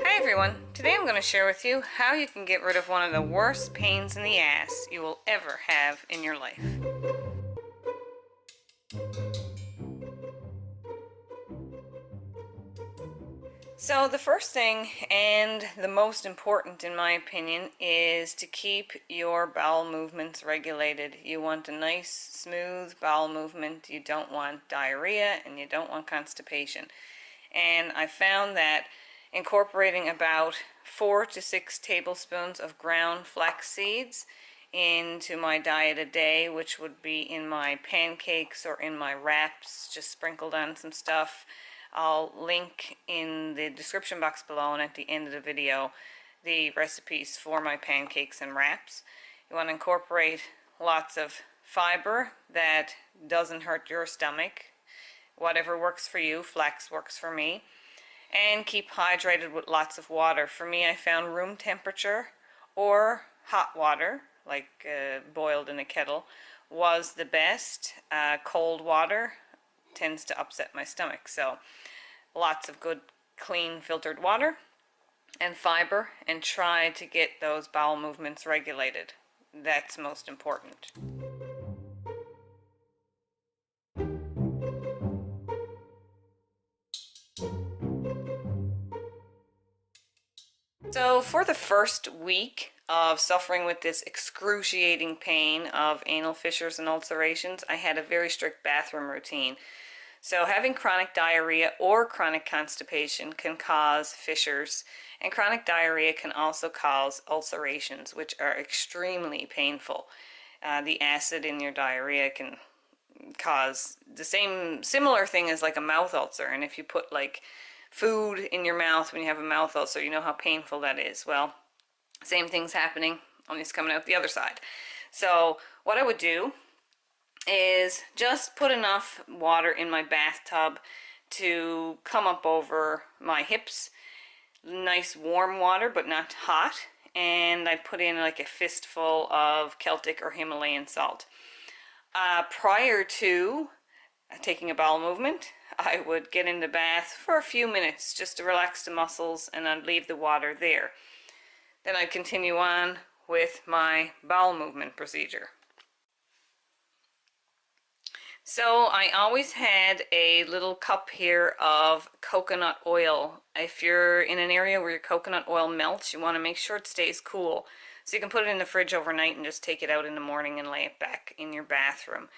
Hi everyone, today I'm going to share with you how you can get rid of one of the worst pains in the ass you will ever have in your life. So the first thing, and the most important in my opinion, is to keep your bowel movements regulated. You want a nice smooth bowel movement. You don't want diarrhea and you don't want constipation. And I found that incorporating about 4 to 6 tablespoons of ground flax seeds into my diet a day, which would be in my pancakes or in my wraps, just sprinkled on some stuff. I'll link in the description box below and at the end of the video the recipes for my pancakes and wraps. You want to incorporate lots of fiber that doesn't hurt your stomach. Whatever works for you, flax works for me. And keep hydrated with lots of water. For me, I found room temperature or hot water, like boiled in a kettle, was the best. Cold water tends to upset my stomach. So lots of good, clean, filtered water and fiber, and try to get those bowel movements regulated. That's most important. So for the first week of suffering with this excruciating pain of anal fissures and ulcerations, I had a very strict bathroom routine. So having chronic diarrhea or chronic constipation can cause fissures, and chronic diarrhea can also cause ulcerations, which are extremely painful. The acid in your diarrhea can cause the similar thing as like a mouth ulcer, and if you put like food in your mouth when you have a mouth ulcer, you know how painful that is. Well, same thing's happening, only it's coming out the other side. So what I would do is just put enough water in my bathtub to come up over my hips. Nice warm water, but not hot. And I put in like a fistful of Celtic or Himalayan salt. Prior to taking a bowel movement, I would get in the bath for a few minutes just to relax the muscles, and I'd leave the water there. Then I'd continue on with my bowel movement procedure. So I always had a little cup here of coconut oil. If you're in an area where your coconut oil melts, you want to make sure it stays cool. So you can put it in the fridge overnight and just take it out in the morning and lay it back in your bathroom.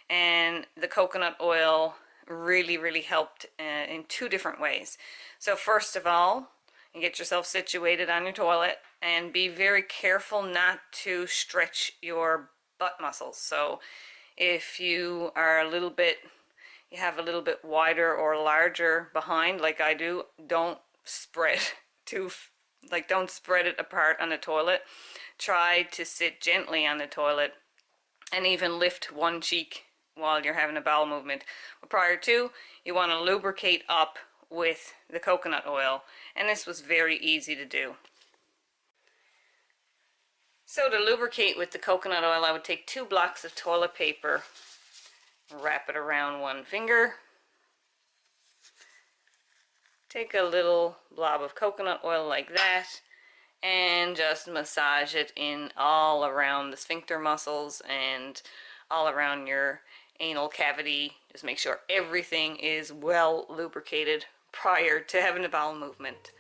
And the coconut oil really helped in two different ways. So first of all, you get yourself situated on your toilet and be very careful not to stretch your butt muscles. So if you are you have a little bit wider or larger behind like I do, don't spread don't spread it apart on the toilet. Try to sit gently on the toilet and even lift one cheek while you're having a bowel movement. But prior to, you want to lubricate up with the coconut oil, and this was very easy to do. So to lubricate with the coconut oil, I would take 2 blocks of toilet paper, wrap it around one finger, take a little blob of coconut oil like that, and just massage it in all around the sphincter muscles and all around your anal cavity. Just make sure everything is well lubricated prior to having a bowel movement.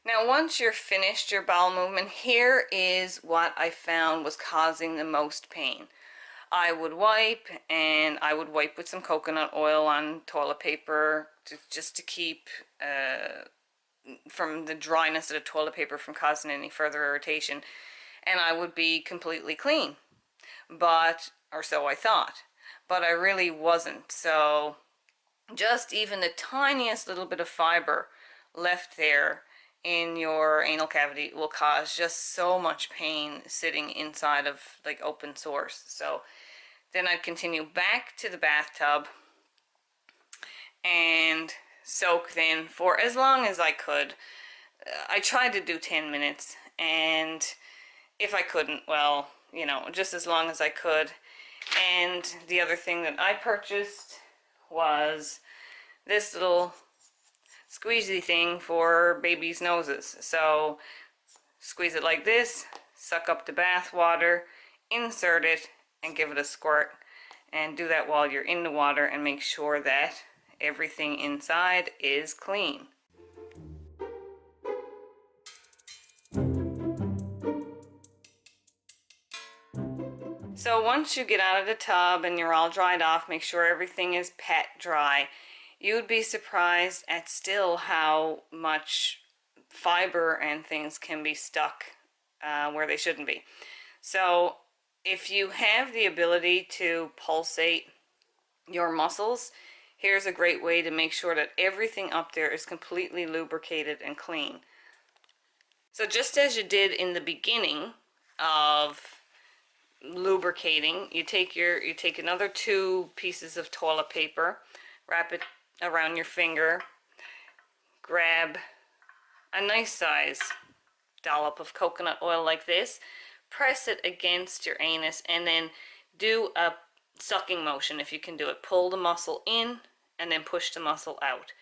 Now once you're finished your bowel movement, here is what I found was causing the most pain. I would wipe, and I would wipe with some coconut oil on toilet paper just to keep from the dryness of the toilet paper from causing any further irritation, and I would be completely clean. Or so I thought, but I really wasn't. So just even the tiniest little bit of fiber left there in your anal cavity will cause just so much pain sitting inside of like open sores. So then I'd continue back to the bathtub and soak then for as long as I could. I tried to do 10 minutes, and if I couldn't, well, you know, just as long as I could. And the other thing that I purchased was this little squeezy thing for babies' noses. So squeeze it like this, suck up the bath water, insert it, and give it a squirt. And do that while you're in the water and make sure that everything inside is clean. So once you get out of the tub and you're all dried off, make sure everything is pat dry. You'd be surprised at still how much fiber and things can be stuck where they shouldn't be. So if you have the ability to pulsate your muscles, here's a great way to make sure that everything up there is completely lubricated and clean. So just as you did in the beginning of lubricating, you take another 2 pieces of toilet paper, wrap it around your finger, grab a nice size dollop of coconut oil like this, press it against your anus, and then do a sucking motion if you can do it. Pull the muscle in and then push the muscle out.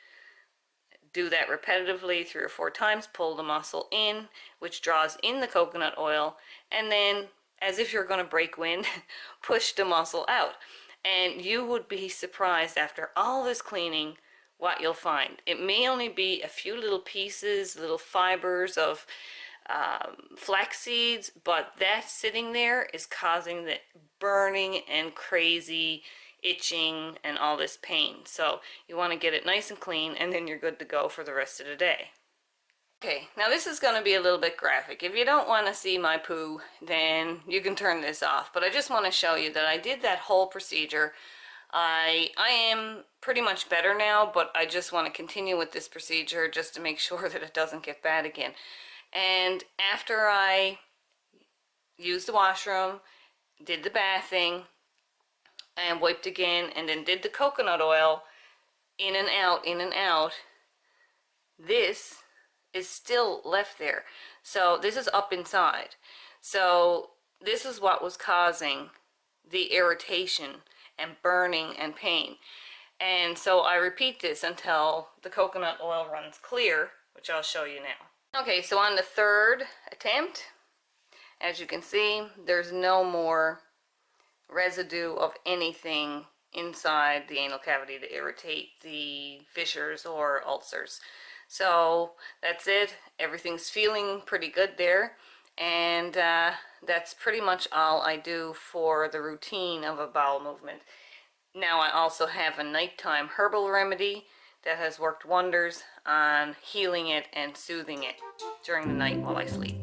Do that repetitively 3 or 4 times. Pull the muscle in, which draws in the coconut oil, and then, as if you're going to break wind, push the muscle out. And you would be surprised after all this cleaning what you'll find. It may only be a few little pieces, little fibers of flax seeds, but that sitting there is causing the burning and crazy itching and all this pain. So you want to get it nice and clean, and then you're good to go for the rest of the day. Okay, now this is going to be a little bit graphic. If you don't want to see my poo, then you can turn this off. But I just want to show you that I did that whole procedure. I am pretty much better now, but I just want to continue with this procedure just to make sure that it doesn't get bad again. And after I used the washroom, did the bathing, and wiped again, and then did the coconut oil, in and out, this is still left there. So this is up inside. So this is what was causing the irritation and burning and pain. And so I repeat this until the coconut oil runs clear, which I'll show you now. Okay, so on the 3rd attempt, as you can see, there's no more residue of anything inside the anal cavity to irritate the fissures or ulcers. So that's it. Everything's feeling pretty good there, and that's pretty much all I do for the routine of a bowel movement. Now I also have a nighttime herbal remedy that has worked wonders on healing it and soothing it during the night while I sleep.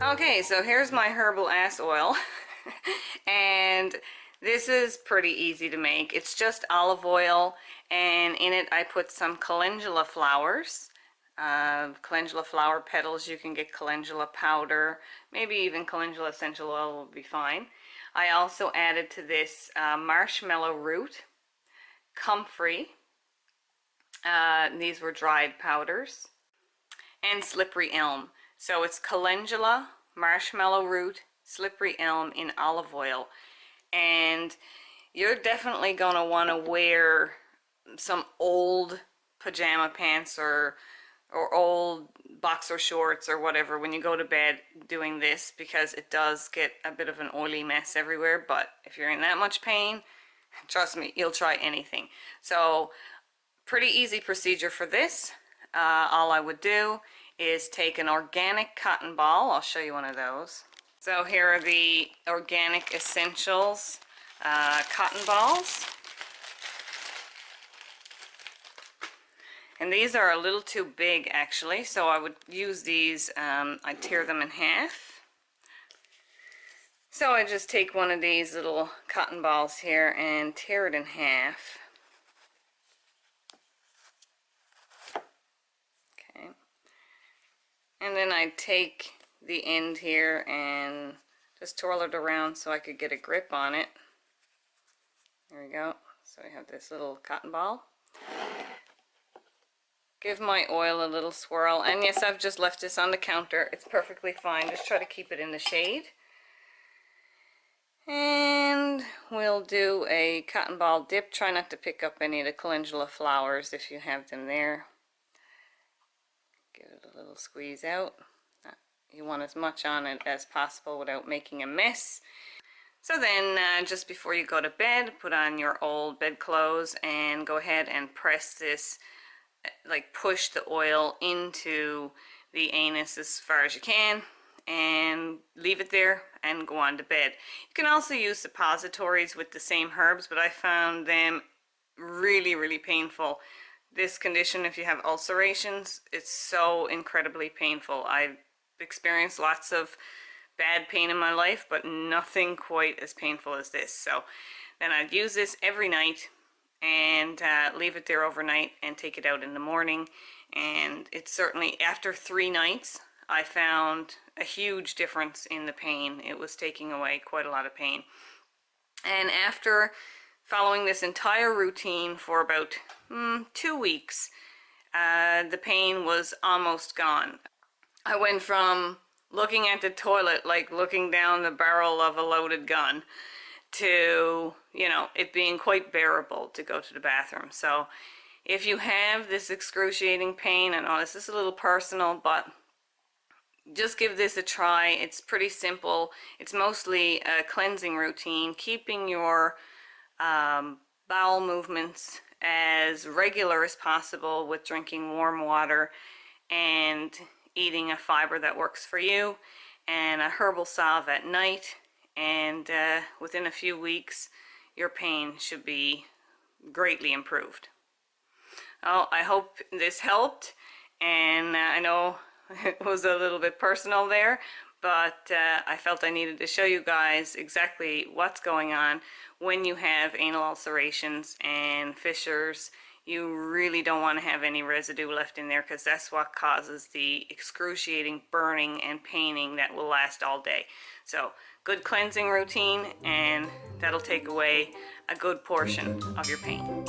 Okay, so here's my herbal ass oil and this is pretty easy to make. It's just olive oil, and in it I put some calendula flowers, calendula flower petals. You can get calendula powder, maybe even calendula essential oil will be fine. I also added to this marshmallow root, comfrey, these were dried powders, and slippery elm. So it's calendula, marshmallow root, slippery elm in olive oil. And you're definitely going to want to wear some old pajama pants or old boxer shorts or whatever when you go to bed doing this, because it does get a bit of an oily mess everywhere. But if you're in that much pain, trust me, you'll try anything. So pretty easy procedure for this. All I would do is take an organic cotton ball. I'll show you one of those. So here are the Organic Essentials cotton balls. And these are a little too big actually, so I would use these, I'd tear them in half. So I just take one of these little cotton balls here and tear it in half. Okay. And then I take the end here and just twirl it around so I could get a grip on it. There we go. So I have this little cotton ball. Give my oil a little swirl. And yes, I've just left this on the counter. It's perfectly fine. Just try to keep it in the shade. And we'll do a cotton ball dip. Try not to pick up any of the calendula flowers if you have them there. Give it a little squeeze out. You want as much on it as possible without making a mess. So then just before you go to bed, put on your old bedclothes and go ahead and press this, like push the oil into the anus as far as you can and leave it there and go on to bed. You can also use suppositories with the same herbs, but I found them really painful. This condition, if you have ulcerations, it's so incredibly painful. I've experienced lots of bad pain in my life, but nothing quite as painful as this. So then I'd use this every night and leave it there overnight and take it out in the morning. And it's certainly, after 3 nights, I found a huge difference in the pain. It was taking away quite a lot of pain. And after following this entire routine for about 2 weeks, the pain was almost gone. I went from looking at the toilet like looking down the barrel of a loaded gun to, you know, it being quite bearable to go to the bathroom. So if you have this excruciating pain, I know this is a little personal, but just give this a try. It's pretty simple. It's mostly a cleansing routine, keeping your bowel movements as regular as possible with drinking warm water and eating a fiber that works for you, and a herbal salve at night, and within a few weeks your pain should be greatly improved. Oh, I hope this helped, and I know it was a little bit personal there, but I felt I needed to show you guys exactly what's going on when you have anal ulcerations and fissures. You really don't want to have any residue left in there, because that's what causes the excruciating burning and paining that will last all day. So good cleansing routine, and that'll take away a good portion of your pain.